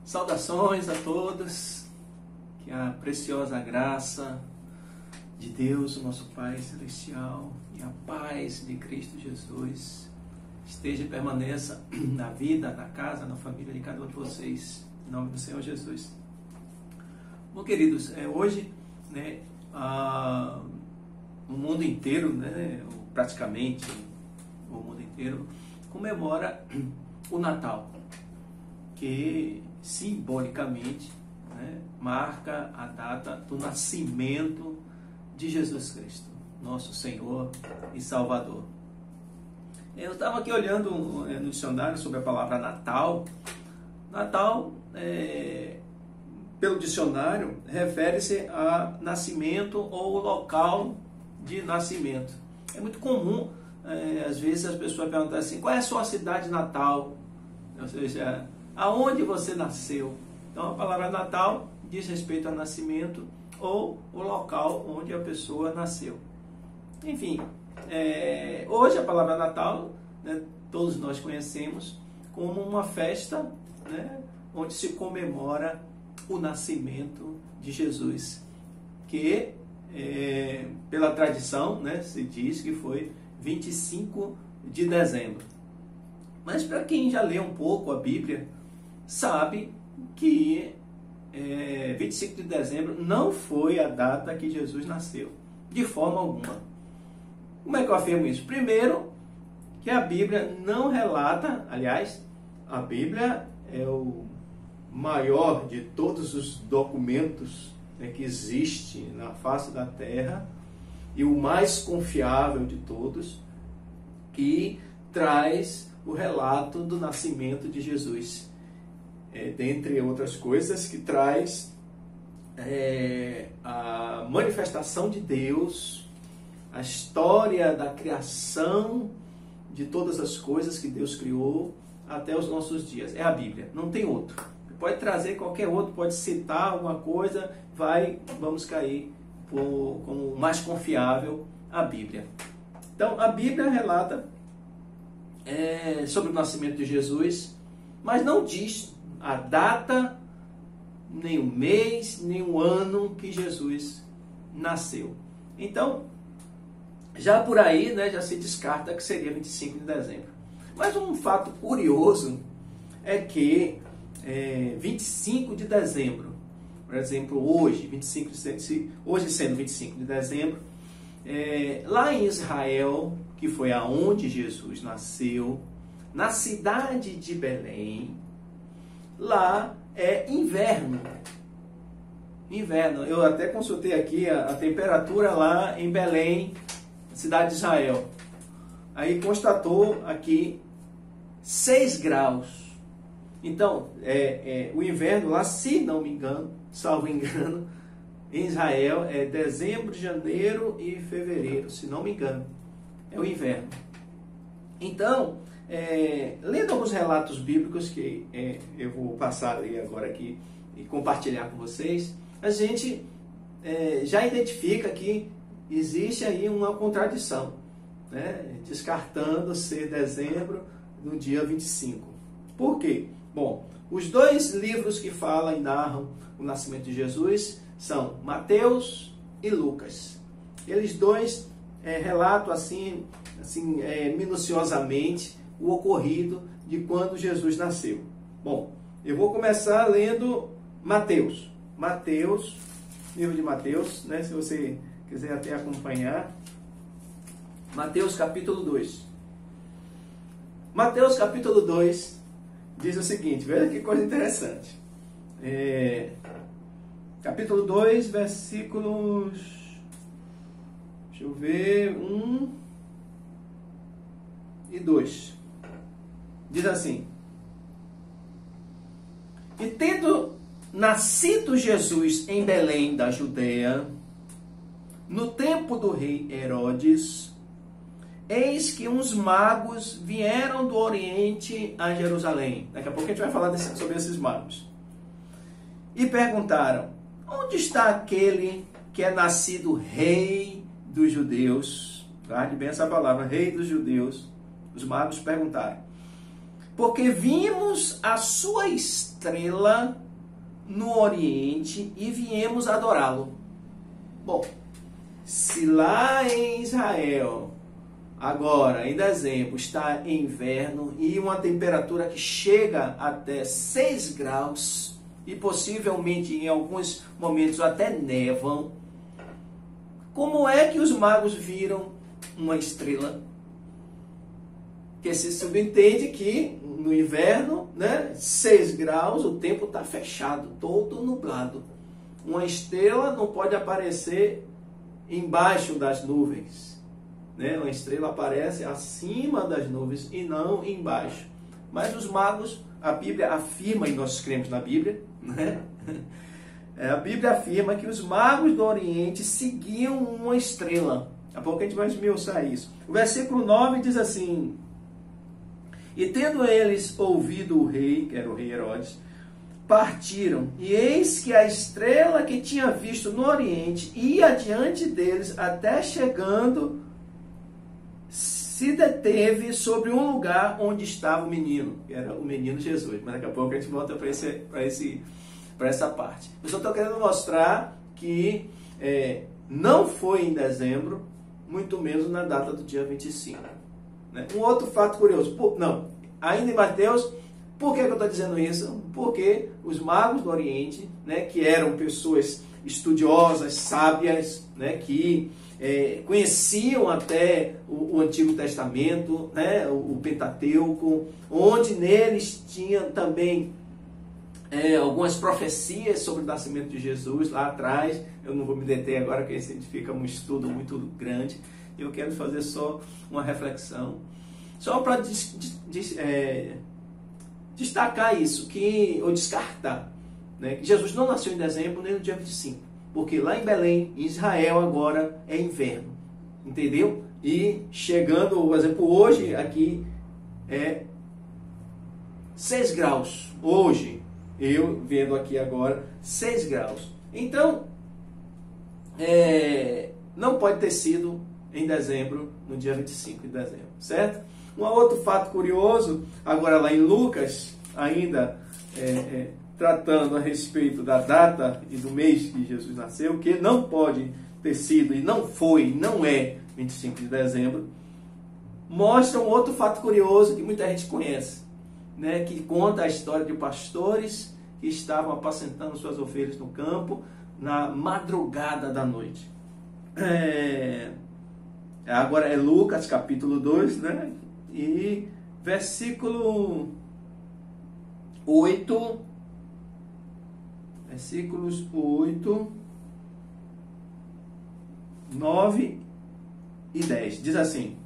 Saudações a todos, que a preciosa graça de Deus, o nosso Pai Celestial, e a paz de Cristo Jesus esteja e permaneça na vida, na casa, na família de cada um de vocês, em nome do Senhor Jesus. Bom, queridos, hoje, o mundo inteiro, praticamente o mundo inteiro, comemora o Natal, que simbolicamente marca a data do nascimento de Jesus Cristo, nosso Senhor e Salvador. Eu estava aqui olhando no dicionário sobre a palavra Natal. Natal, pelo dicionário, refere-se a nascimento ou local de nascimento. É muito comum, às vezes, as pessoas perguntam assim: qual é a sua cidade natal? Ou seja, aonde você nasceu? Então, a palavra Natal diz respeito ao nascimento ou o local onde a pessoa nasceu. Enfim, hoje a palavra Natal, todos nós conhecemos como uma festa, onde se comemora o nascimento de Jesus, que pela tradição, se diz que foi 25 de dezembro. Mas para quem já lê um pouco a Bíblia, sabe que 25 de dezembro não foi a data que Jesus nasceu, de forma alguma. Como é que eu afirmo isso? Primeiro, que a Bíblia não relata, aliás, a Bíblia é o maior de todos os documentos que existe na face da terra e o mais confiável de todos, que traz o relato do nascimento de Jesus. Dentre outras coisas, que traz a manifestação de Deus, a história da criação de todas as coisas que Deus criou até os nossos dias. É a Bíblia, não tem outro. Pode trazer qualquer outro, pode citar alguma coisa, vamos cair como mais confiável a Bíblia. Então, a Bíblia relata sobre o nascimento de Jesus, mas não diz a data, nem o mês, nem o ano que Jesus nasceu. Então, já por aí, já se descarta que seria 25 de dezembro. Mas um fato curioso é que 25 de dezembro, por exemplo, hoje sendo 25 de dezembro, lá em Israel, que foi aonde Jesus nasceu, na cidade de Belém, lá é inverno. Eu até consultei aqui a temperatura lá em Belém, cidade de Israel. Aí constatou aqui 6 graus. Então, o inverno lá, se não me engano, salvo engano, em Israel é dezembro, janeiro e fevereiro, se não me engano. É o inverno. Então, lendo alguns relatos bíblicos que eu vou passar ali agora aqui e compartilhar com vocês, a gente já identifica que existe aí uma contradição, descartando ser dezembro no dia 25. Por quê? Bom, os dois livros que falam e narram o nascimento de Jesus são Mateus e Lucas. Eles dois relatam assim minuciosamente o ocorrido de quando Jesus nasceu. Bom, eu vou começar lendo Mateus. Livro de Mateus, se você quiser até acompanhar. Mateus capítulo 2. Mateus capítulo 2 diz o seguinte, veja que coisa interessante. Capítulo 2, versículos, deixa eu ver, 1 e 2. Diz assim: e tendo nascido Jesus em Belém da Judeia, no tempo do rei Herodes, eis que uns magos vieram do Oriente a Jerusalém. Daqui a pouco a gente vai falar sobre esses magos. E perguntaram: onde está aquele que é nascido rei dos judeus? Guarde bem essa palavra, rei dos judeus. Os magos perguntaram. porque vimos a sua estrela no Oriente e viemos adorá-lo. Bom, se lá em Israel, agora em dezembro, está em inverno e uma temperatura que chega até 6 graus e possivelmente em alguns momentos até nevam, como é que os magos viram uma estrela? Que se subentende que no inverno, 6 graus, o tempo está fechado, todo nublado. Uma estrela não pode aparecer embaixo das nuvens. Uma estrela aparece acima das nuvens e não embaixo. Mas os magos, a Bíblia afirma, e nós cremos na Bíblia, a Bíblia afirma que os magos do Oriente seguiam uma estrela. Daqui a pouco a gente vai esmiuçar isso. O versículo 9 diz assim: e tendo eles ouvido o rei, que era o rei Herodes, partiram, e eis que a estrela que tinha visto no Oriente ia diante deles, até chegando, se deteve sobre um lugar onde estava o menino, que era o menino Jesus. Mas daqui a pouco a gente volta para essa parte. Eu só estou querendo mostrar que não foi em dezembro, muito menos na data do dia 25. Um outro fato curioso, ainda em Mateus, por que eu estou dizendo isso? Porque os magos do Oriente, que eram pessoas estudiosas, sábias, que conheciam até o Antigo Testamento, o Pentateuco, onde neles tinha também algumas profecias sobre o nascimento de Jesus lá atrás. Eu não vou me deter agora, porque isso fica um estudo muito grande. Eu quero fazer só uma reflexão, só para destacar isso, ou descartar, que Jesus não nasceu em dezembro nem no dia 25, porque lá em Belém, em Israel, agora é inverno, entendeu? E chegando, por exemplo, hoje aqui é 6 graus, hoje, eu vendo aqui agora, 6 graus. Então, não pode ter sido em dezembro, no dia 25 de dezembro, certo? Um outro fato curioso, agora lá em Lucas, ainda tratando a respeito da data e do mês que Jesus nasceu, que não pode ter sido, e não foi, não é 25 de dezembro, mostra um outro fato curioso que muita gente conhece, que conta a história de pastores que estavam apacentando suas ovelhas no campo na madrugada da noite. Agora é Lucas capítulo 2, e versículo 8, versículos 8, 9 e 10, diz assim,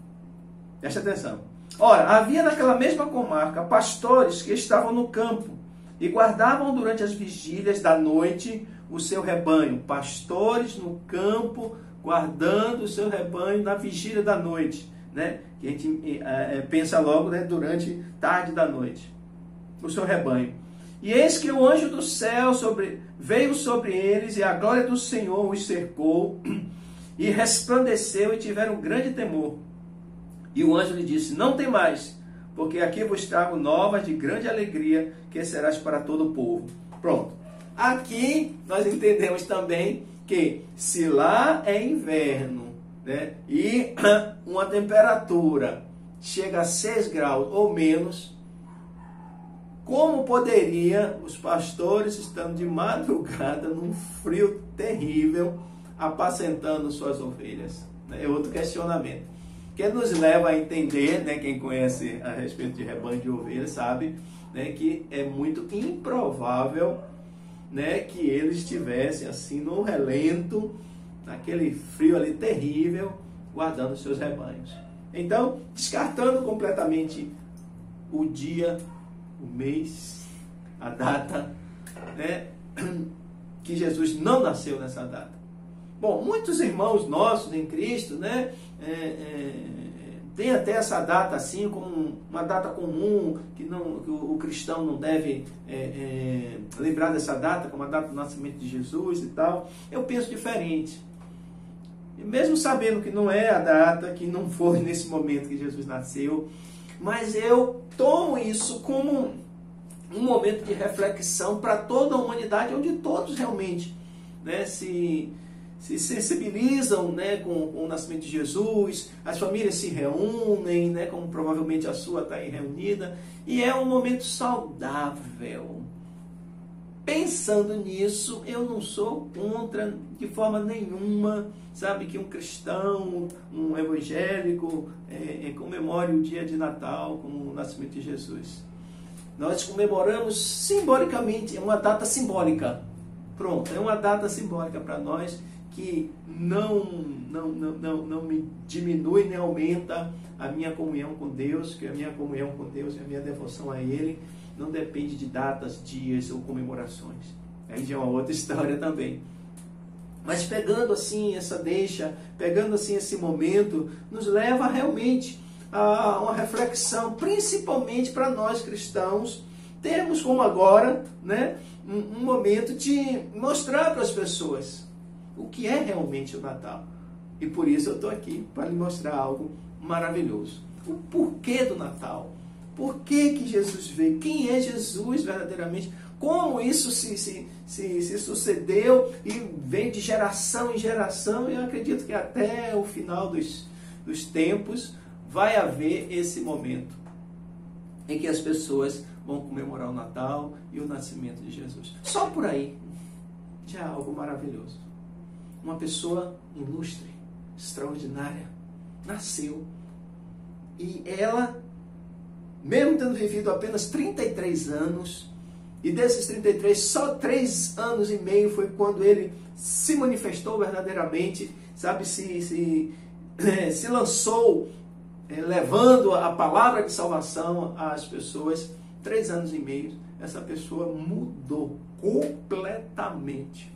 presta atenção: ora, havia naquela mesma comarca pastores que estavam no campo e guardavam durante as vigílias da noite o seu rebanho. Pastores no campo guardando o seu rebanho na vigília da noite, que a gente pensa logo, durante tarde da noite, o seu rebanho. E eis que o anjo do céu veio sobre eles, e a glória do Senhor os cercou, e resplandeceu, e tiveram um grande temor. E o anjo lhe disse: não temais, porque aqui vos trago novas de grande alegria, que serás para todo o povo. Pronto. Aqui nós entendemos também que se lá é inverno, e uma temperatura chega a 6 graus ou menos, como poderia os pastores, estando de madrugada, num frio terrível, apacentando suas ovelhas? É outro questionamento, que nos leva a entender, quem conhece a respeito de rebanho de ovelhas sabe, que é muito improvável, que eles estivessem assim no relento, naquele frio ali terrível, guardando seus rebanhos. Então, descartando completamente o dia, o mês, a data, que Jesus não nasceu nessa data. Bom, muitos irmãos nossos em Cristo, tem até essa data assim como uma data comum, que o cristão não deve lembrar dessa data como a data do nascimento de Jesus e tal. Eu penso diferente. E mesmo sabendo que não é a data, que não foi nesse momento que Jesus nasceu, mas eu tomo isso como um momento de reflexão para toda a humanidade, onde todos realmente, né, se sensibilizam, né, com o nascimento de Jesus, as famílias se reúnem, né, como provavelmente a sua está aí reunida, e é um momento saudável. Pensando nisso, eu não sou contra de forma nenhuma, sabe, que um cristão, um evangélico comemore o dia de Natal como o nascimento de Jesus. Nós comemoramos simbolicamente, é uma data simbólica. Pronto, é uma data simbólica para nós que não me diminui nem aumenta a minha comunhão com Deus, que a minha comunhão com Deus e a minha devoção a Ele não depende de datas, dias ou comemorações. Aí já é uma outra história também. Mas pegando assim essa deixa, pegando assim esse momento, nos leva realmente a uma reflexão, principalmente para nós cristãos, termos como agora, né, um momento de mostrar para as pessoas o que é realmente o Natal. E por isso eu estou aqui para lhe mostrar algo maravilhoso. O porquê do Natal. Por que Jesus veio? Quem é Jesus verdadeiramente? Como isso se sucedeu e vem de geração em geração. E eu acredito que até o final dos tempos vai haver esse momento em que as pessoas vão comemorar o Natal e o nascimento de Jesus. Só por aí já é algo maravilhoso. Uma pessoa ilustre, extraordinária, nasceu. E ela, mesmo tendo vivido apenas 33 anos, e desses 33, só 3 anos e meio foi quando ele se manifestou verdadeiramente, sabe, se lançou, levando a palavra de salvação às pessoas. 3 anos e meio, essa pessoa mudou completamente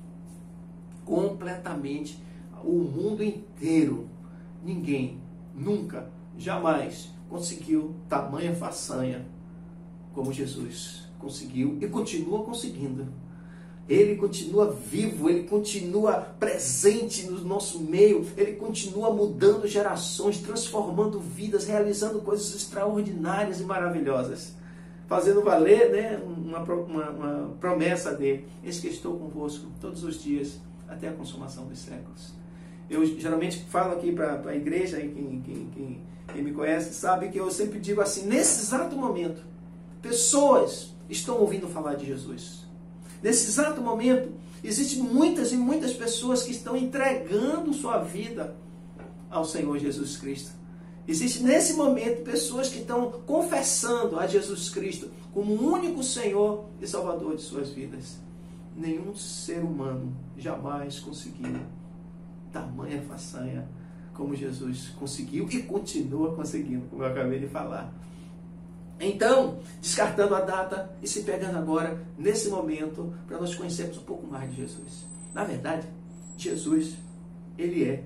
o mundo inteiro. Ninguém, nunca, jamais conseguiu tamanha façanha como Jesus conseguiu e continua conseguindo. Ele continua vivo, ele continua presente no nosso meio, ele continua mudando gerações, transformando vidas, realizando coisas extraordinárias e maravilhosas, fazendo valer, né, uma promessa dele: eis que estou convosco todos os dias até a consumação dos séculos. Eu geralmente falo aqui para a igreja, quem me conhece sabe que eu sempre digo assim: nesse exato momento, pessoas estão ouvindo falar de Jesus. Nesse exato momento, existem muitas e muitas pessoas que estão entregando sua vida ao Senhor Jesus Cristo. Existem nesse momento pessoas que estão confessando a Jesus Cristo como o único Senhor e Salvador de suas vidas. Nenhum ser humano jamais conseguiu tamanha façanha como Jesus conseguiu e continua conseguindo, como eu acabei de falar. Então, descartando a data e se pegando agora, nesse momento, para nós conhecermos um pouco mais de Jesus. Na verdade, Jesus, ele é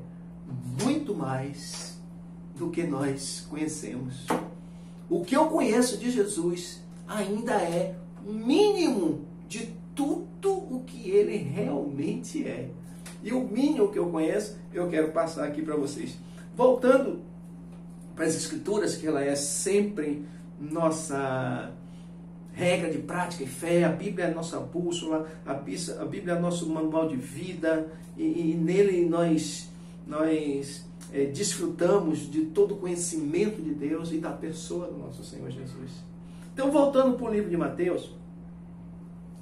muito mais do que nós conhecemos. O que eu conheço de Jesus ainda é o mínimo de tudo o que ele realmente é. E o mínimo que eu conheço, eu quero passar aqui para vocês. Voltando para as Escrituras, que ela é sempre nossa regra de prática e fé, a Bíblia é a nossa bússola, a Bíblia é nosso manual de vida, e nele nós desfrutamos de todo o conhecimento de Deus e da pessoa do nosso Senhor Jesus. Então, voltando para o livro de Mateus,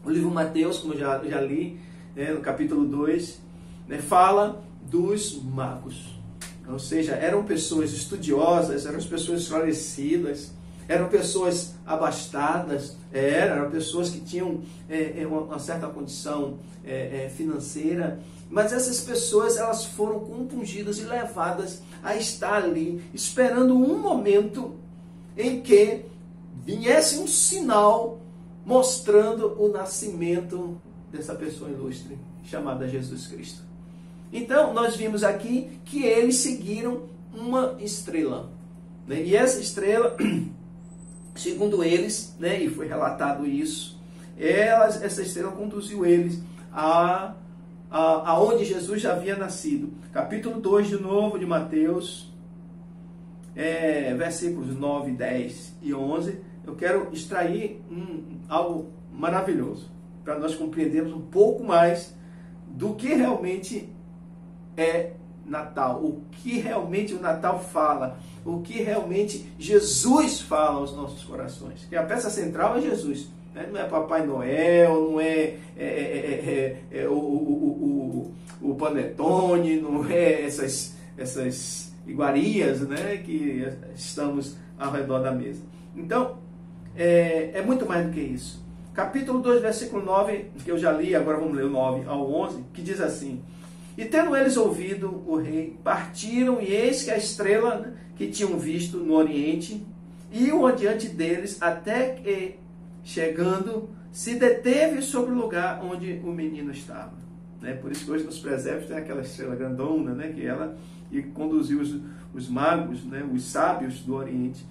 o livro de Mateus, como eu já li, no capítulo 2, fala dos magos. Ou seja, eram pessoas estudiosas, eram pessoas esclarecidas, eram pessoas abastadas, eram pessoas que tinham uma certa condição financeira, mas essas pessoas, elas foram compungidas e levadas a estar ali, esperando um momento em que viesse um sinal mostrando o nascimento dessa pessoa ilustre, chamada Jesus Cristo. Então, nós vimos aqui que eles seguiram uma estrela, né? E essa estrela, segundo eles, né, e foi relatado isso, essa estrela conduziu eles aonde Jesus já havia nascido. Capítulo 2 de novo de Mateus, versículos 9, 10 e 11, eu quero extrair algo maravilhoso, para nós compreendermos um pouco mais do que realmente é Natal, o que realmente o Natal fala, o que realmente Jesus fala aos nossos corações. Que a peça central é Jesus, né? Não é Papai Noel, não é, o Panetone, não é essas iguarias, né, que estamos ao redor da mesa. Então, é muito mais do que isso. Capítulo 2, versículo 9, que eu já li, agora vamos ler o 9 ao 11, que diz assim: E tendo eles ouvido o rei, partiram, e eis que a estrela que tinham visto no oriente, iam adiante deles, até que, chegando, se deteve sobre o lugar onde o menino estava. Né? Por isso que hoje nos presépios tem aquela estrela grandona, né? Que ela conduziu os magos, né? Os sábios do oriente,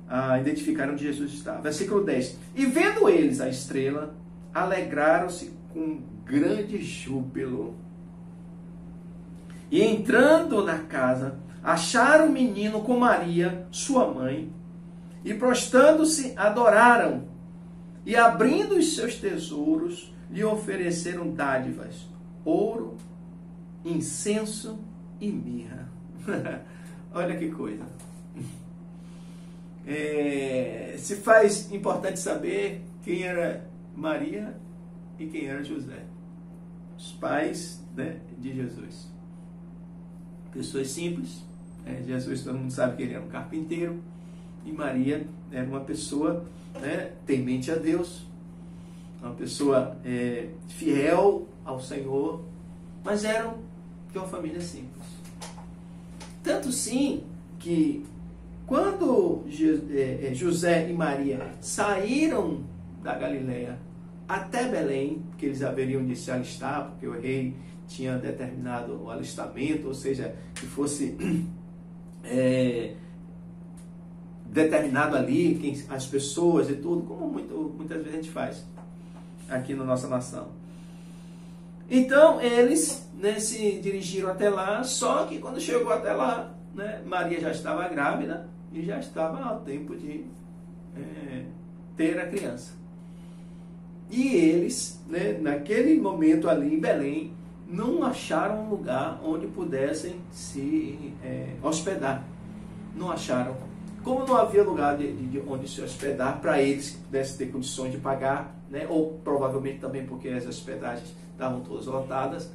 a identificar onde Jesus estava. Versículo 10. E vendo eles a estrela, alegraram-se com grande júbilo. E entrando na casa, acharam o menino com Maria, sua mãe, e prostrando-se, adoraram. E abrindo os seus tesouros, lhe ofereceram dádivas, ouro, incenso e mirra. Olha que coisa. Se faz importante saber quem era Maria e quem era José. Os pais, né, de Jesus. Pessoas simples. Jesus, todo mundo sabe que ele era um carpinteiro. E Maria era uma pessoa, né, temente a Deus. Uma pessoa fiel ao Senhor. Mas eram de uma família simples. Tanto sim que quando José e Maria saíram da Galileia até Belém, porque eles haveriam de se alistar, porque o rei tinha determinado o alistamento, ou seja, que fosse determinado ali as pessoas e tudo, como muitas vezes a gente faz aqui na nossa nação. Então eles, né, se dirigiram até lá, só que quando chegou até lá, né, Maria já estava grávida e já estava ao tempo de ter a criança. E eles, né, naquele momento ali em Belém, não acharam um lugar onde pudessem se hospedar. Não acharam. Como não havia lugar de onde se hospedar para eles que pudessem ter condições de pagar, né, ou provavelmente também porque as hospedagens estavam todas lotadas,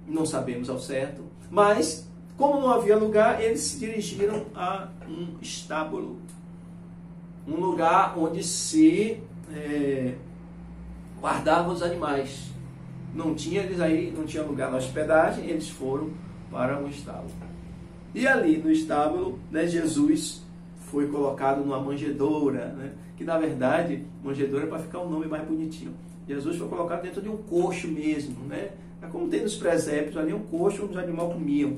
não sabemos ao certo, mas como não havia lugar, eles se dirigiram a um estábulo, um lugar onde se guardavam os animais. Não tinha lugar na hospedagem, eles foram para um estábulo. E ali no estábulo, né, Jesus foi colocado numa manjedoura, né, que na verdade, manjedoura é para ficar um nome mais bonitinho. Jesus foi colocado dentro de um coxo mesmo, né? É como tem nos presépios ali, um coxo onde os animais comiam,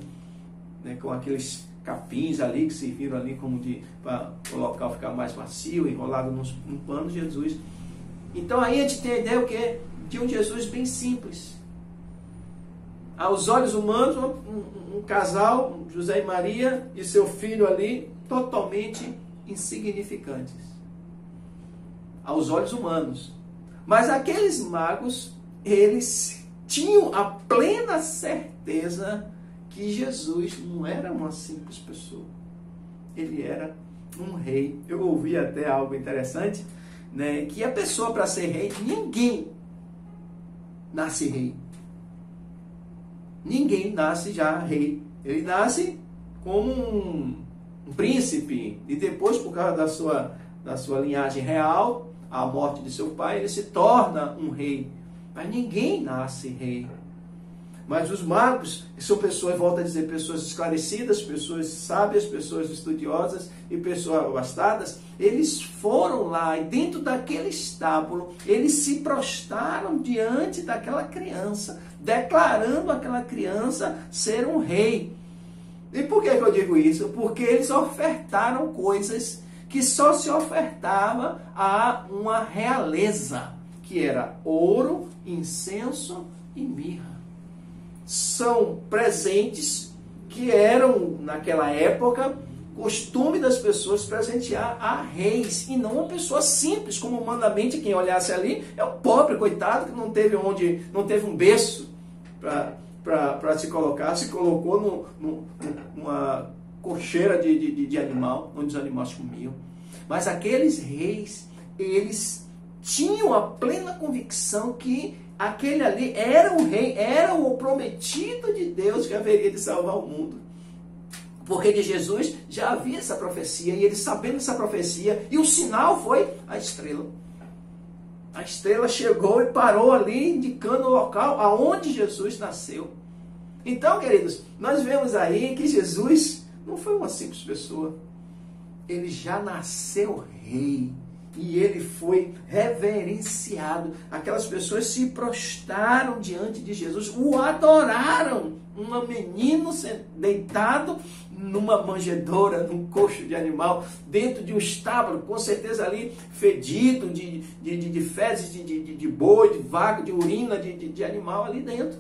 né, com aqueles capins ali que serviram ali como para o local ficar mais macio, enrolado num pano. Jesus. Então aí a gente tem a ideia o quê? De um Jesus bem simples. Aos olhos humanos, um casal, José e Maria, e seu filho ali, totalmente insignificantes. Aos olhos humanos. Mas aqueles magos, eles tinham a plena certeza que Jesus não era uma simples pessoa. Ele era um rei. Eu ouvi até algo interessante, né, que a pessoa, para ser rei, ninguém nasce rei. Ninguém nasce já rei. Ele nasce como um príncipe, e depois, por causa da sua linhagem real, a morte de seu pai, ele se torna um rei. Mas ninguém nasce rei. Mas os magos, que são pessoas, volto a dizer, pessoas esclarecidas, pessoas sábias, pessoas estudiosas e pessoas abastadas, eles foram lá e dentro daquele estábulo, eles se prostraram diante daquela criança, declarando aquela criança ser um rei. E por que eu digo isso? Porque eles ofertaram coisas que só se ofertava a uma realeza, que era ouro, incenso e mirra. São presentes que eram, naquela época, costume das pessoas presentear a reis e não uma pessoa simples, como humanamente quem olhasse ali é o pobre, coitado, que não teve um berço para se colocar, se colocou numa cocheira de animal, onde os animais comiam. Mas aqueles reis, eles tinham a plena convicção que aquele ali era o rei, era o prometido de Deus que haveria de salvar o mundo. Porque de Jesus já havia essa profecia, e eles sabendo essa profecia, e o sinal foi a estrela. A estrela chegou e parou ali, indicando o local aonde Jesus nasceu. Então, queridos, nós vemos aí que Jesus não foi uma simples pessoa. Ele já nasceu rei. E ele foi reverenciado. Aquelas pessoas se prostraram diante de Jesus, o adoraram. Um menino deitado numa manjedoura, num coxo de animal, dentro de um estábulo, com certeza ali fedido de fezes de boi, de vaca, de urina de animal ali dentro.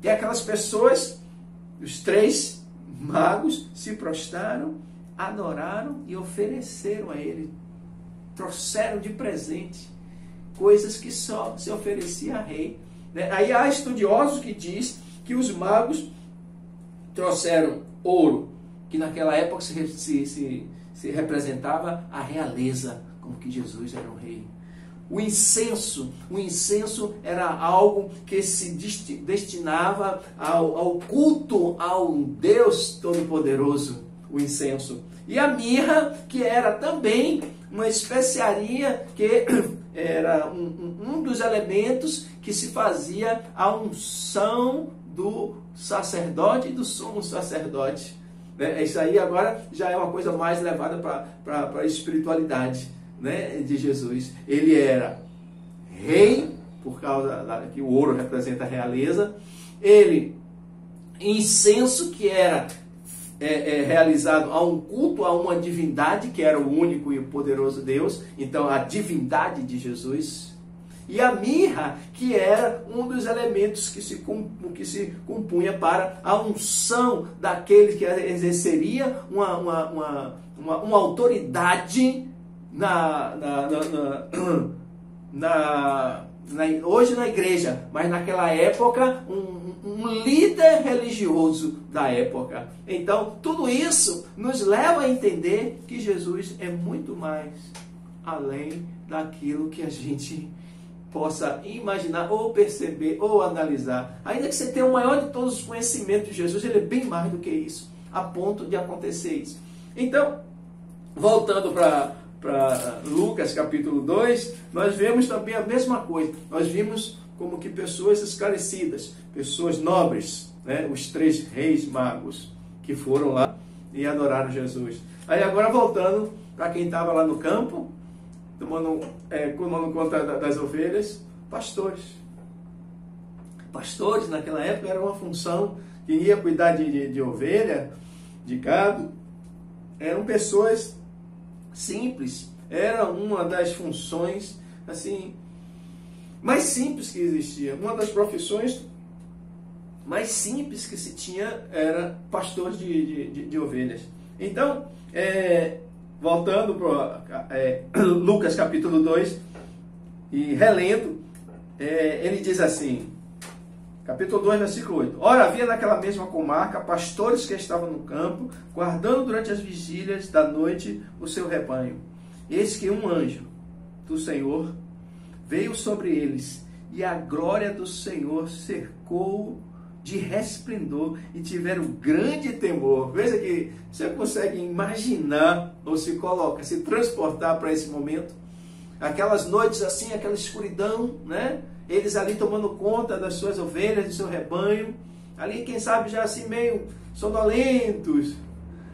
E aquelas pessoas, os 3 magos, se prostraram, adoraram e ofereceram a ele. Trouxeram de presente coisas que só se oferecia a rei. Aí há estudiosos que diz que os magos trouxeram ouro, que naquela época se representava a realeza, como que Jesus era um rei. O incenso era algo que se destinava ao culto ao Deus Todo-Poderoso, o incenso. E a mirra, que era também uma especiaria, que era um dos elementos que se fazia a unção do sacerdote e do sumo sacerdote. Isso aí agora já é uma coisa mais levada para a espiritualidade, né, de Jesus. Ele era rei, por causa que o ouro representa a realeza. Ele, incenso, que era realizado a um culto a uma divindade, que era o único e o poderoso Deus, então a divindade de Jesus. E a mirra, que era um dos elementos que se compunha para a unção daquele que exerceria uma autoridade hoje na igreja, mas naquela época um líder religioso da época. Então tudo isso nos leva a entender que Jesus é muito mais além daquilo que a gente possa imaginar, ou perceber, ou analisar. Ainda que você tenha o maior de todos os conhecimentos de Jesus, ele é bem mais do que isso, a ponto de acontecer isso. Então, voltando para Lucas capítulo 2, nós vemos também a mesma coisa. Nós vimos como que pessoas esclarecidas, pessoas nobres, né? Os 3 reis magos que foram lá e adoraram Jesus. Aí agora voltando para quem estava lá no campo, tomando conta das ovelhas, pastores. Pastores naquela época era uma função que ia cuidar de ovelha, de gado. Eram pessoas simples. Era uma das funções assim mais simples que existia. Uma das profissões mais simples que se tinha era pastor de ovelhas. Então, voltando para Lucas capítulo 2 e relendo, ele diz assim, capítulo 2, versículo 8. Ora, havia naquela mesma comarca pastores que estavam no campo, guardando durante as vigílias da noite o seu rebanho. Eis que um anjo do Senhor veio sobre eles, e a glória do Senhor cercou de resplendor, e tiveram grande temor. Veja que você consegue imaginar, ou se coloca, se transportar para esse momento. Aquelas noites assim, aquela escuridão, né? Eles ali tomando conta das suas ovelhas, do seu rebanho, ali quem sabe já assim meio sonolentos.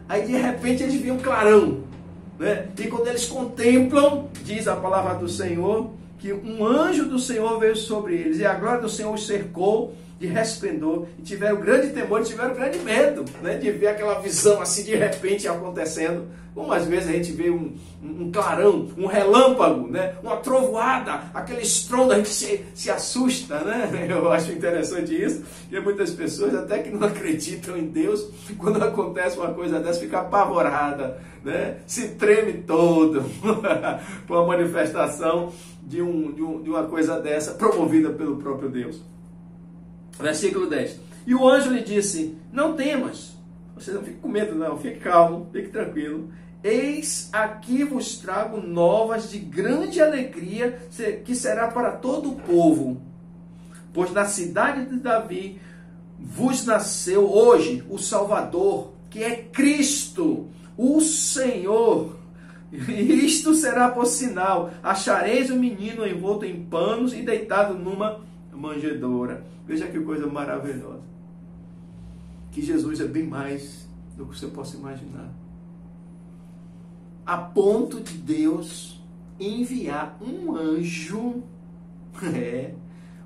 Aí de repente eles viram um clarão, né? E quando eles contemplam, diz a palavra do Senhor, que um anjo do Senhor veio sobre eles, e a glória do Senhor os cercou, de resplendor, e tiveram grande temor, e tiveram grande medo, né, de ver aquela visão assim de repente acontecendo. Como às vezes a gente vê um clarão, um relâmpago, né, uma trovoada, aquele estrondo, a gente se assusta, né? Eu acho interessante isso, e muitas pessoas até que não acreditam em Deus, quando acontece uma coisa dessa, fica apavorada, né? Se treme todo por uma manifestação de uma coisa dessa, promovida pelo próprio Deus. Versículo 10. E o anjo lhe disse: não temas, você não fique com medo não, fique calmo, fique tranquilo. Eis aqui vos trago novas de grande alegria, que será para todo o povo. Pois na cidade de Davi vos nasceu hoje o Salvador, que é Cristo, o Senhor. E isto será por sinal: achareis o menino envolto em panos e deitado numa manjedoura. Veja que coisa maravilhosa. Que Jesus é bem mais do que você possa imaginar. A ponto de Deus enviar um anjo,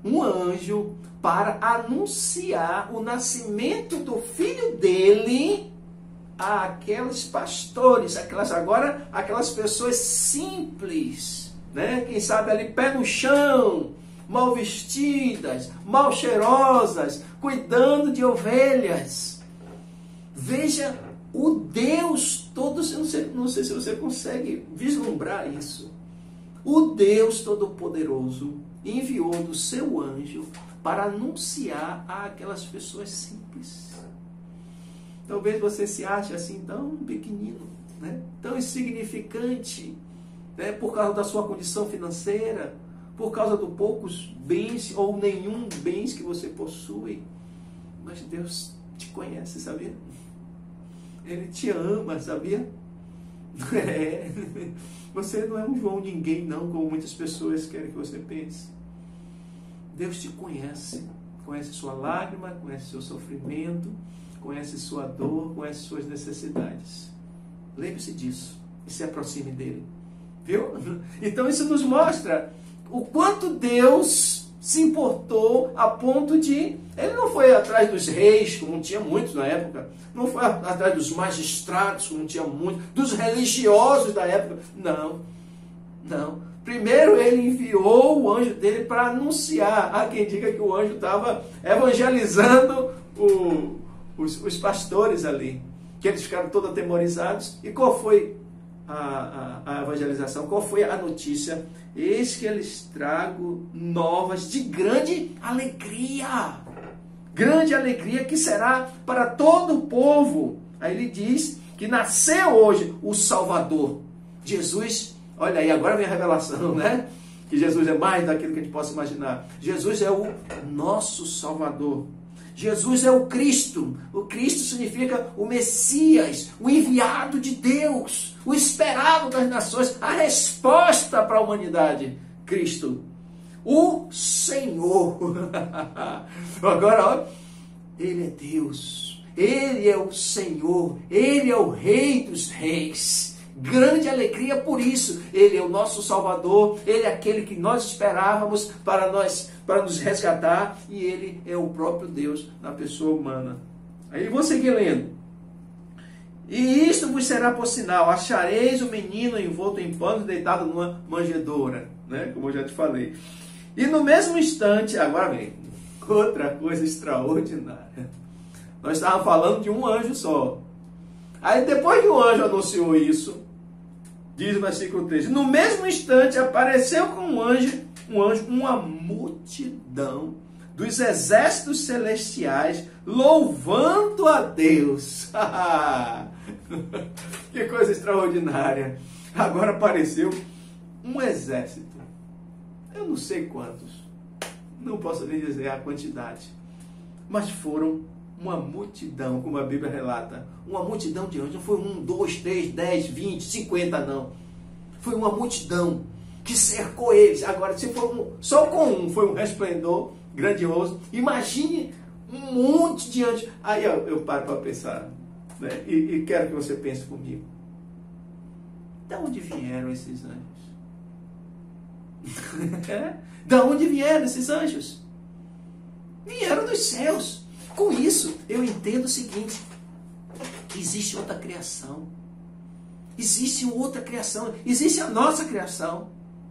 um anjo, para anunciar o nascimento do filho dele àqueles pastores, aquelas pessoas simples, né? Quem sabe ali pé no chão, mal vestidas, mal cheirosas, cuidando de ovelhas. Veja o Deus todo, não sei se você consegue vislumbrar isso. O Deus Todo-Poderoso enviou do seu anjo para anunciar àquelas pessoas simples. Talvez você se ache assim tão pequenino, né? Tão insignificante, né? Por causa da sua condição financeira, por causa dos poucos bens ou nenhum bens que você possui. Mas Deus te conhece, sabia? Ele te ama, sabia? Você não é um João ninguém não, como muitas pessoas querem que você pense. Deus te conhece. Conhece sua lágrima, conhece seu sofrimento, conhece sua dor, conhece suas necessidades. Lembre-se disso e se aproxime dele. Viu? Então isso nos mostra o quanto Deus se importou a ponto de... Ele não foi atrás dos reis, como tinha muitos na época. Não foi atrás dos magistrados, como tinha muitos. Dos religiosos da época. Não. Primeiro ele enviou o anjo dele para anunciar. Há quem diga que o anjo estava evangelizando os pastores ali. Que eles ficaram todos atemorizados. E qual foi a evangelização? Qual foi a notícia? Eis que eles trago novas de grande alegria. Grande alegria que será para todo o povo. Aí ele diz que nasceu hoje o Salvador. Jesus, olha aí, agora vem a revelação, né? Que Jesus é mais daquilo que a gente possa imaginar. Jesus é o nosso Salvador. Jesus é o Cristo. O Cristo significa o Messias, o enviado de Deus, o esperado das nações, a resposta para a humanidade. Cristo, o Senhor. Agora, ó, Ele é Deus, Ele é o Senhor, Ele é o Rei dos Reis. Grande alegria por isso. Ele é o nosso Salvador, Ele é aquele que nós esperávamos para nos resgatar, e Ele é o próprio Deus na pessoa humana. Aí vou seguir lendo. E isto vos será por sinal: achareis o menino envolto em panos, deitado numa manjedoura, né? Como eu já te falei. E no mesmo instante, agora vem outra coisa extraordinária. Nós estávamos falando de um anjo só. Aí depois que o anjo anunciou isso, diz o versículo 13: no mesmo instante apareceu com um anjo uma multidão dos exércitos celestiais, louvando a Deus. Que coisa extraordinária. Agora apareceu um exército. Eu não sei quantos, não posso nem dizer a quantidade, mas foram uma multidão, como a Bíblia relata. Uma multidão de anjos. Não foi 1, 2, 3, 10, 20, 50, não. Foi uma multidão que cercou eles. Agora, se for só com um foi um resplendor grandioso, imagine um monte de anjos. Aí eu paro para pensar, né? E quero que você pense comigo. De onde vieram esses anjos? De onde vieram esses anjos? Vieram dos céus. Com isso, eu entendo o seguinte, que existe outra criação. Existe outra criação. Existe a nossa criação.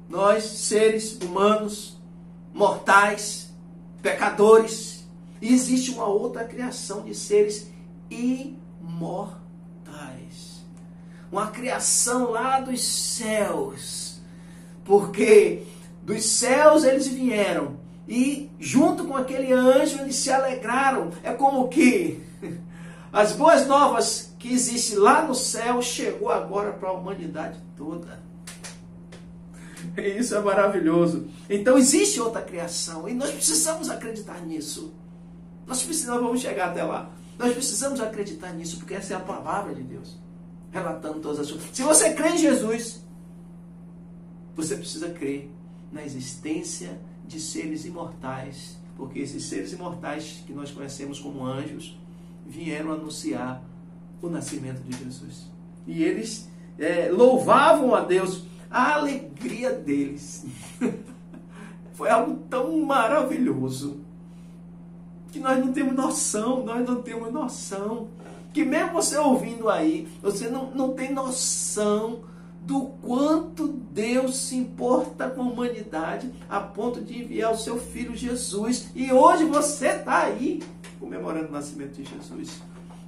Nós, seres humanos, mortais, pecadores. E existe uma outra criação de seres imortais. Uma criação lá dos céus. Porque dos céus eles vieram. E junto com aquele anjo eles se alegraram. É como que as boas novas que existem lá no céu chegou agora para a humanidade toda. E isso é maravilhoso. Então existe outra criação e nós precisamos acreditar nisso. Nós vamos chegar até lá. Nós precisamos acreditar nisso porque essa é a palavra de Deus. Relatando todas as coisas. Se você crê em Jesus, você precisa crer na existência de seres imortais. Porque esses seres imortais que nós conhecemos como anjos vieram anunciar o nascimento de Jesus. E eles louvavam a Deus. A alegria deles foi algo tão maravilhoso que nós não temos noção, que mesmo você ouvindo aí, você não tem noção do quanto Deus se importa com a humanidade a ponto de enviar o seu Filho Jesus. E hoje você está aí comemorando o nascimento de Jesus.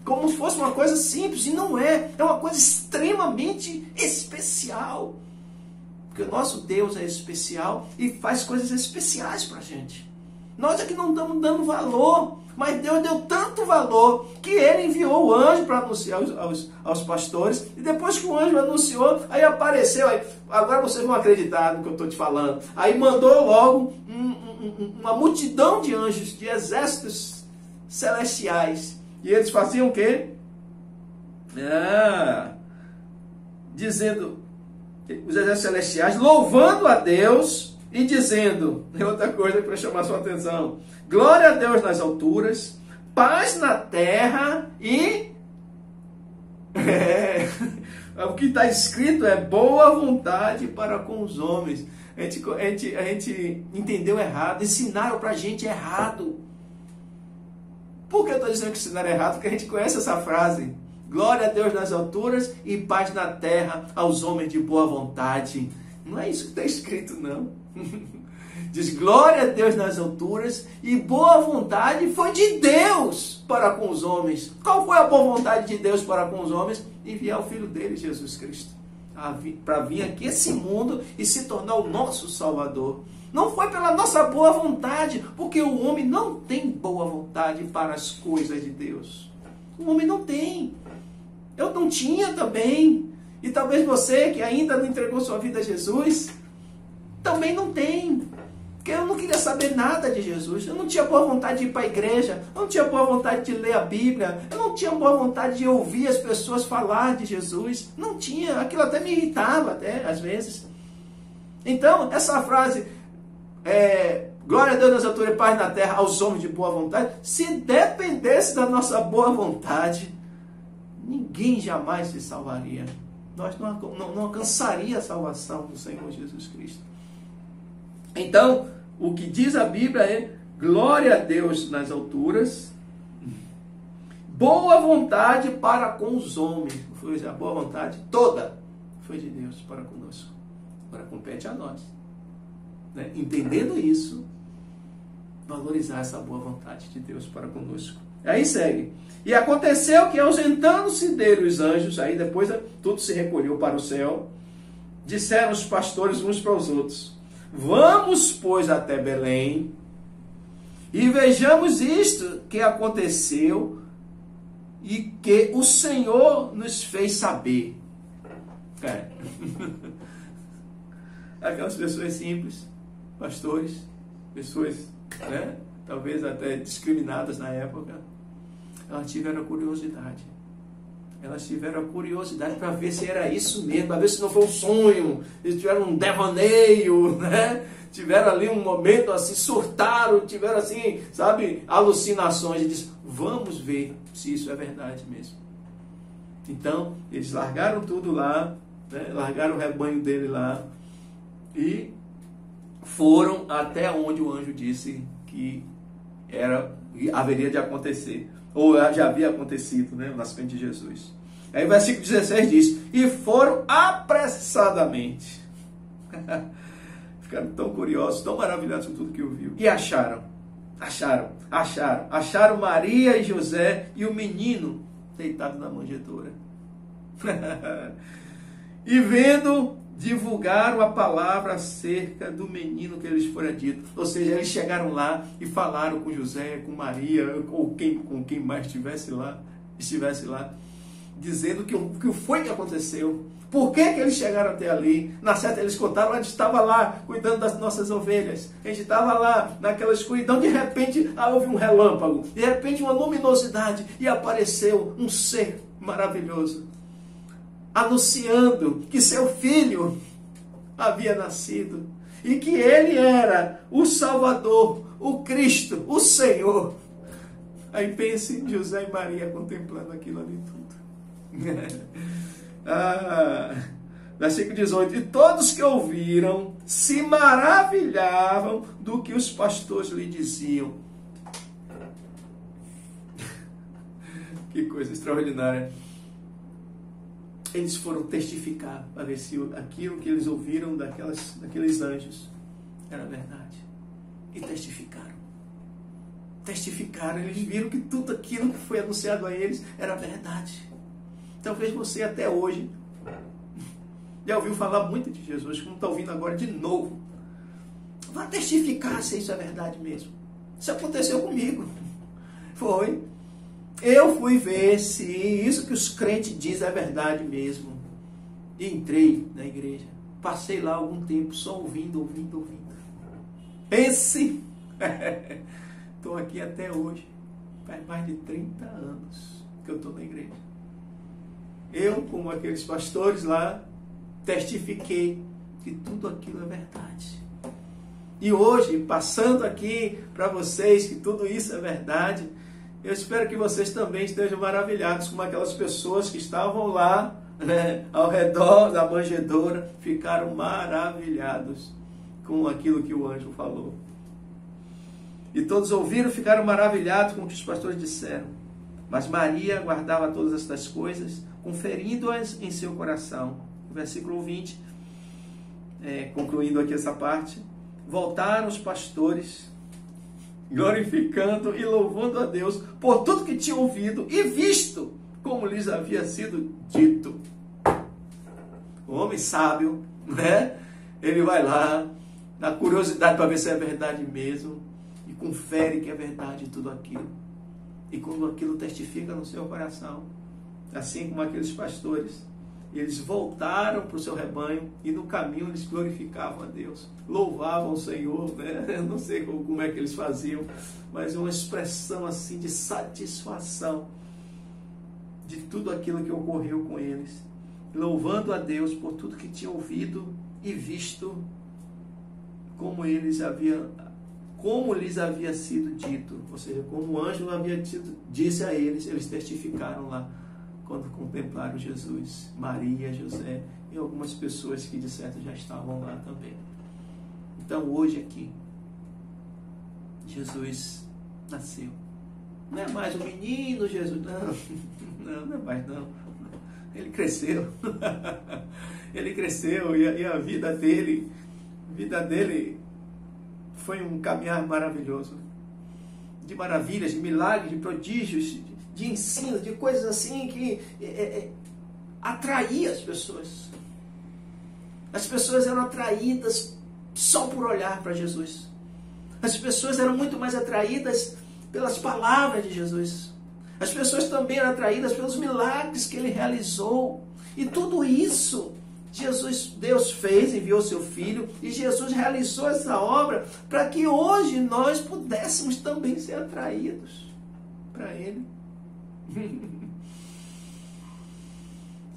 Como se fosse uma coisa simples, e não é. É uma coisa extremamente especial. Porque o nosso Deus é especial e faz coisas especiais para a gente. Nós é que não estamos dando valor, mas Deus deu tanto valor que Ele enviou o anjo para anunciar aos pastores. E depois que o anjo anunciou, aí apareceu, agora vocês vão acreditar no que eu estou te falando. Aí mandou logo uma multidão de anjos, de exércitos celestiais. E eles faziam o quê? Dizendo, os exércitos celestiais, louvando a Deus e dizendo, é outra coisa para chamar sua atenção, glória a Deus nas alturas, paz na terra e... o que está escrito é boa vontade para com os homens. A gente entendeu errado, ensinaram para a gente errado. Por que eu estou dizendo que ensinaram errado? Porque a gente conhece essa frase. Glória a Deus nas alturas e paz na terra aos homens de boa vontade. Não é isso que está escrito, não. Diz glória a Deus nas alturas e boa vontade foi de Deus para com os homens. Qual foi a boa vontade de Deus para com os homens? Enviar o Filho dele, Jesus Cristo, para vir aqui esse mundo e se tornar o nosso Salvador. Não foi pela nossa boa vontade, porque o homem não tem boa vontade para as coisas de Deus. O homem não tem. Eu não tinha também. E talvez você que ainda não entregou sua vida a Jesus, também não tem. Porque eu não queria saber nada de Jesus. Eu não tinha boa vontade de ir para a igreja. Eu não tinha boa vontade de ler a Bíblia. Eu não tinha boa vontade de ouvir as pessoas falar de Jesus. Não tinha. Aquilo até me irritava, até, às vezes. Então, essa frase, glória a Deus nas alturas e paz na terra aos homens de boa vontade, se dependesse da nossa boa vontade, ninguém jamais se salvaria. Nós não alcançaria a salvação do Senhor Jesus Cristo. Então, o que diz a Bíblia é glória a Deus nas alturas, boa vontade para com os homens. Foi a boa vontade toda foi de Deus para conosco. Agora compete a nós, né? Entendendo isso, valorizar essa boa vontade de Deus para conosco. Aí segue. E aconteceu que, ausentando-se dele os anjos, aí depois tudo se recolheu para o céu, disseram os pastores uns para os outros: vamos, pois, até Belém e vejamos isto que aconteceu e que o Senhor nos fez saber. Aquelas pessoas simples, pastores, pessoas, né, talvez até discriminadas na época, elas tiveram curiosidade. Elas tiveram curiosidade para ver se era isso mesmo, para ver se não foi um sonho. Eles tiveram um devaneio, né? Tiveram ali um momento assim, surtaram, tiveram assim, sabe, alucinações. E disse: vamos ver se isso é verdade mesmo. Então, eles largaram tudo lá, né? Largaram o rebanho dele lá e foram até onde o anjo disse que haveria de acontecer, ou já havia acontecido, né, o nascimento de Jesus. Aí o versículo 16 diz: e foram apressadamente. Ficaram tão curiosos, tão maravilhados com tudo que ouviu. E acharam Maria e José e o menino deitado na manjedoura. E vendo, divulgaram a palavra acerca do menino que eles foram dito. Ou seja, eles chegaram lá e falaram com José, com Maria, ou com quem mais estivesse lá, dizendo que foi que aconteceu. Por que eles chegaram até ali? Na certa, eles contaram: a gente estava lá cuidando das nossas ovelhas. A gente estava lá naquela escuridão. De repente, houve um relâmpago. De repente, uma luminosidade. E apareceu um ser maravilhoso, anunciando que seu filho havia nascido. E que ele era o Salvador, o Cristo, o Senhor. Aí pense em José e Maria contemplando aquilo ali tudo. Versículo 18: e todos que ouviram se maravilhavam do que os pastores lhe diziam. Que coisa extraordinária. Eles foram testificar para ver se aquilo que eles ouviram daqueles anjos era verdade. E testificaram, eles viram que tudo aquilo que foi anunciado a eles era verdade. Talvez você até hoje já ouviu falar muito de Jesus, como está ouvindo agora de novo. Vá testificar se isso é verdade mesmo. Isso aconteceu comigo. Foi. Eu fui ver se isso que os crentes dizem é verdade mesmo. E entrei na igreja. Passei lá algum tempo só ouvindo. Pense! Estou aqui até hoje. Faz mais de 30 anos que eu estou na igreja. Eu, como aqueles pastores lá, testifiquei que tudo aquilo é verdade. E hoje, passando aqui para vocês que tudo isso é verdade, eu espero que vocês também estejam maravilhados como aquelas pessoas que estavam lá, né, ao redor da manjedoura, ficaram maravilhados com aquilo que o anjo falou. E todos ouviram e ficaram maravilhados com o que os pastores disseram. Mas Maria guardava todas estas coisas, conferindo-as em seu coração. Versículo 20, concluindo aqui essa parte: voltaram os pastores, glorificando e louvando a Deus por tudo que tinham ouvido e visto, como lhes havia sido dito. O homem sábio, né? Ele vai lá, na curiosidade para ver se é verdade mesmo, e confere que é verdade tudo aquilo. E quando aquilo testifica no seu coração, assim como aqueles pastores, eles voltaram para o seu rebanho e no caminho eles glorificavam a Deus, louvavam o Senhor, né? Eu não sei como é que eles faziam, mas uma expressão assim de satisfação de tudo aquilo que ocorreu com eles, louvando a Deus por tudo que tinham ouvido e visto, como lhes havia sido dito, ou seja, como o anjo disse a eles, eles testificaram lá, quando contemplaram Jesus, Maria, José e algumas pessoas que de certo já estavam lá também. Então hoje aqui, Jesus nasceu. Não é mais o menino Jesus, não é mais não. Ele cresceu. Ele cresceu e a vida dele foi um caminhar maravilhoso. De maravilhas, de milagres, de prodígios, de ensino, de coisas assim que atraía as pessoas. As pessoas eram atraídas só por olhar para Jesus. As pessoas eram muito mais atraídas pelas palavras de Jesus. As pessoas também eram atraídas pelos milagres que ele realizou. E tudo isso Deus fez, enviou seu Filho, e Jesus realizou essa obra para que hoje nós pudéssemos também ser atraídos para Ele.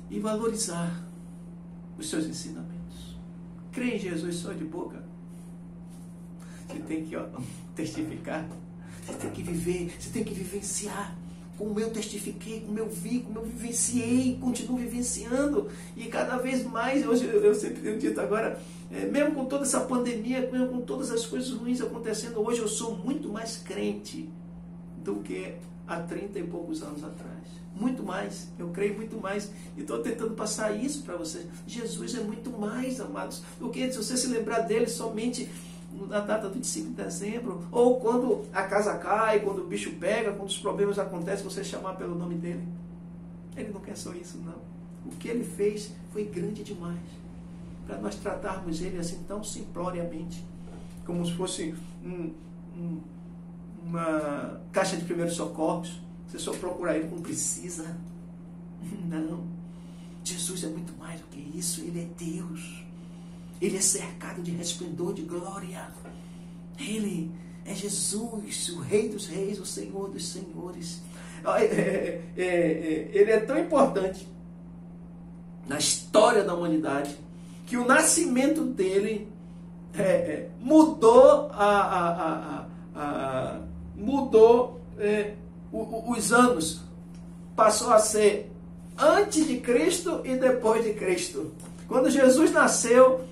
E valorizar os seus ensinamentos. Crer em Jesus só de boca. Você tem que testificar, você tem que viver, você tem que vivenciar como eu testifiquei, como eu vi, como eu vivenciei, continuo vivenciando. E cada vez mais, hoje eu sempre tenho dito agora, mesmo com toda essa pandemia, mesmo com todas as coisas ruins acontecendo, hoje eu sou muito mais crente do que há 30 e poucos anos atrás. Muito mais, eu creio muito mais. E estou tentando passar isso para vocês. Jesus é muito mais, amados, do que se você se lembrar dele somente na data do 25 de dezembro, ou quando a casa cai, quando o bicho pega, quando os problemas acontecem, você chamar pelo nome dele. Ele não quer só isso, não. O que ele fez foi grande demais para nós tratarmos ele assim tão simploriamente, como se fosse uma caixa de primeiros socorros. Você só procurar ele quando precisa. Não. Jesus é muito mais do que isso. Ele é Deus. Ele é cercado de resplendor, de glória. Ele é Jesus, o Rei dos Reis, o Senhor dos Senhores. Ele é tão importante na história da humanidade que o nascimento dele mudou os anos. Passou a ser antes de Cristo e depois de Cristo. Quando Jesus nasceu,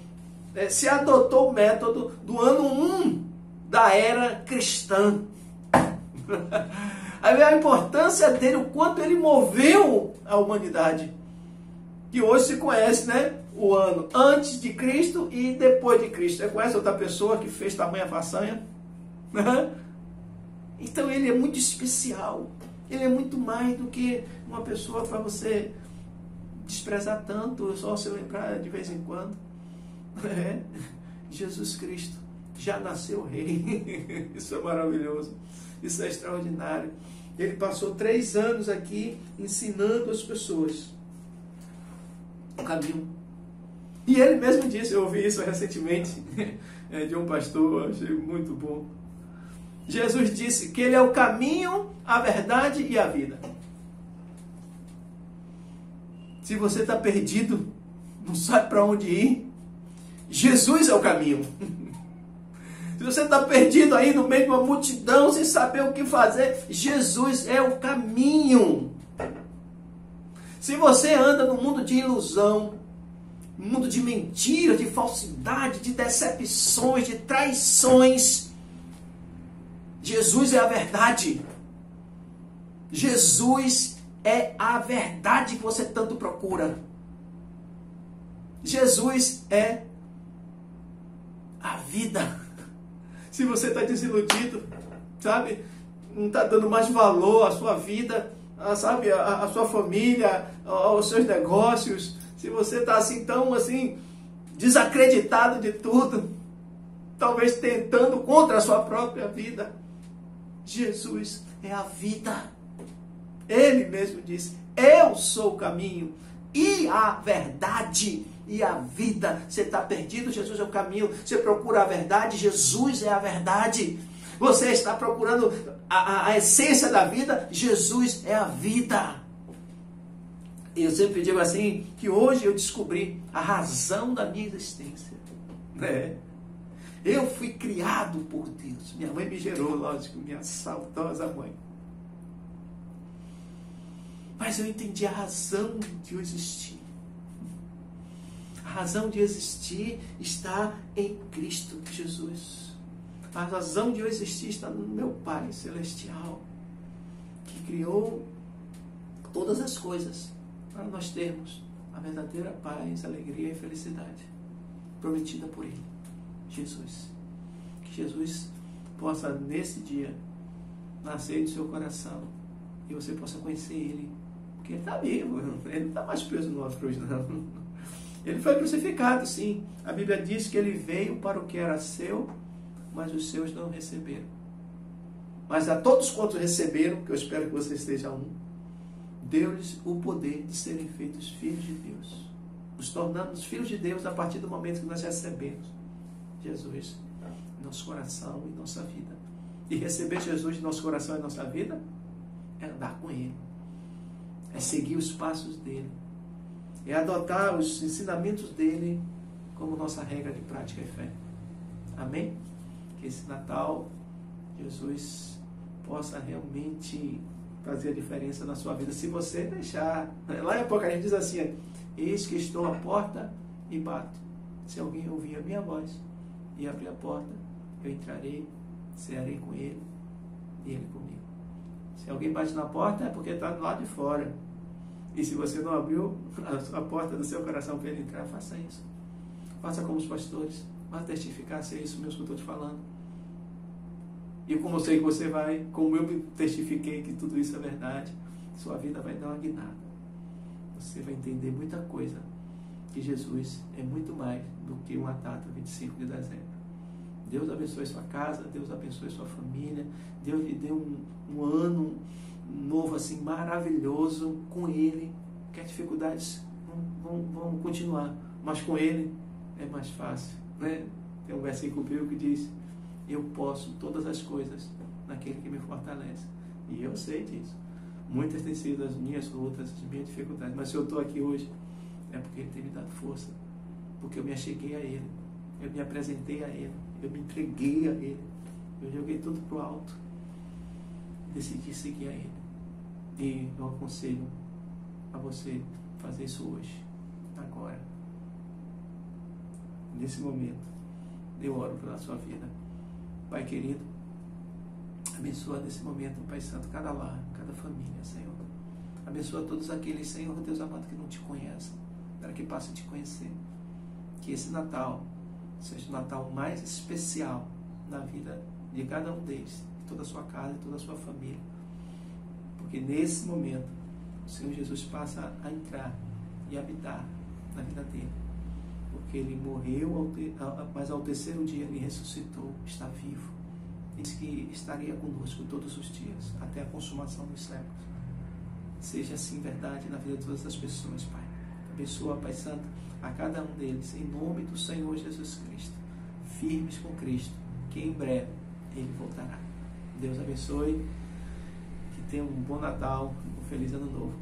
se adotou o método do ano 1 da era cristã. A importância dele, o quanto ele moveu a humanidade. Que hoje se conhece, né? O ano antes de Cristo e depois de Cristo. Você conhece outra pessoa que fez tamanha façanha? Então ele é muito especial. Ele é muito mais do que uma pessoa para você desprezar tanto, só se lembrar de vez em quando. Jesus Cristo já nasceu rei. Isso é maravilhoso. Isso é extraordinário. Ele passou 3 anos aqui ensinando as pessoas o caminho. E ele mesmo disse, eu ouvi isso recentemente de um pastor, achei muito bom. Jesus disse que ele é o caminho, a verdade e a vida. Se você está perdido, não sabe para onde ir, Jesus é o caminho. Se você está perdido aí no meio de uma multidão, sem saber o que fazer, Jesus é o caminho. Se você anda no mundo de ilusão, no mundo de mentira, de falsidade, de decepções, de traições, Jesus é a verdade. Jesus é a verdade que você tanto procura. Jesus é a vida. Se você está desiludido, sabe, não está dando mais valor à sua vida, sabe, à sua família, aos seus negócios, se você está assim tão assim desacreditado de tudo, talvez tentando contra a sua própria vida, Jesus é a vida. Ele mesmo disse, eu sou o caminho e a verdade e a vida. Você está perdido, Jesus é o caminho. Você procura a verdade, Jesus é a verdade. Você está procurando a essência da vida, Jesus é a vida. Eu sempre digo assim, que hoje eu descobri a razão da minha existência. Eu fui criado por Deus. Minha mãe me gerou, lógico, minha saudosa mãe. Mas eu entendi a razão de eu existir. A razão de existir está em Cristo Jesus. A razão de eu existir está no meu Pai Celestial, que criou todas as coisas para nós termos a verdadeira paz, alegria e felicidade prometida por Ele, Jesus. Que Jesus possa nesse dia nascer no seu coração e você possa conhecer Ele, porque Ele está vivo, Ele não está mais preso numa cruz, não. Ele foi crucificado, sim. A Bíblia diz que Ele veio para o que era seu, mas os seus não receberam. Mas a todos quantos receberam, que eu espero que você esteja deu-lhes o poder de serem feitos filhos de Deus. Nos tornamos filhos de Deus a partir do momento que nós recebemos Jesus em nosso coração e nossa vida. E receber Jesus em nosso coração e nossa vida é andar com Ele, é seguir os passos dEle, é adotar os ensinamentos dEle como nossa regra de prática e fé. Amém? Que esse Natal Jesus possa realmente fazer a diferença na sua vida, se você deixar. Lá em Apocalipse diz assim: eis que estou à porta e bato. Se alguém ouvir a minha voz e abrir a porta, eu entrarei, cearei com ele e ele comigo. Se alguém bate na porta, é porque está do lado de fora. E se você não abriu a porta do seu coração para ele entrar, faça isso. Faça como os pastores. Vá testificar se é isso mesmo que eu estou te falando. E como eu sei que você vai, como eu me testifiquei que tudo isso é verdade, sua vida vai dar uma guinada. Você vai entender muita coisa. Que Jesus é muito mais do que uma data 25 de dezembro. Deus abençoe sua casa, Deus abençoe sua família, Deus lhe deu um ano novo assim maravilhoso com Ele, que as dificuldades vão continuar, mas com Ele é mais fácil, né? Tem um versículo bíblico que diz: eu posso todas as coisas naquele que me fortalece, e eu sei disso. Muitas têm sido as minhas lutas, as minhas dificuldades, mas se eu estou aqui hoje é porque Ele tem me dado força, porque eu me acheguei a Ele, eu me apresentei a Ele, eu me entreguei a Ele, eu joguei tudo para o alto, decidi seguir a Ele. E eu aconselho a você fazer isso hoje, agora, nesse momento. Eu oro pela sua vida. Pai querido, abençoa nesse momento, Pai Santo, cada lar, cada família, Senhor. Abençoa todos aqueles, Senhor Deus amado, que não te conhecem, para que passe a te conhecer. Que esse Natal seja o Natal mais especial na vida de cada um deles, de toda a sua casa, de toda a sua família. Porque nesse momento o Senhor Jesus passa a entrar e habitar na vida dele. Porque ele morreu, mas ao terceiro dia ele ressuscitou, está vivo. Diz que estaria conosco todos os dias, até a consumação dos séculos. Seja assim verdade na vida de todas as pessoas, Pai. Abençoa, Pai Santo, a cada um deles, em nome do Senhor Jesus Cristo. Firmes com Cristo, que em breve Ele voltará. Deus abençoe, que tenha um bom Natal, um feliz Ano Novo.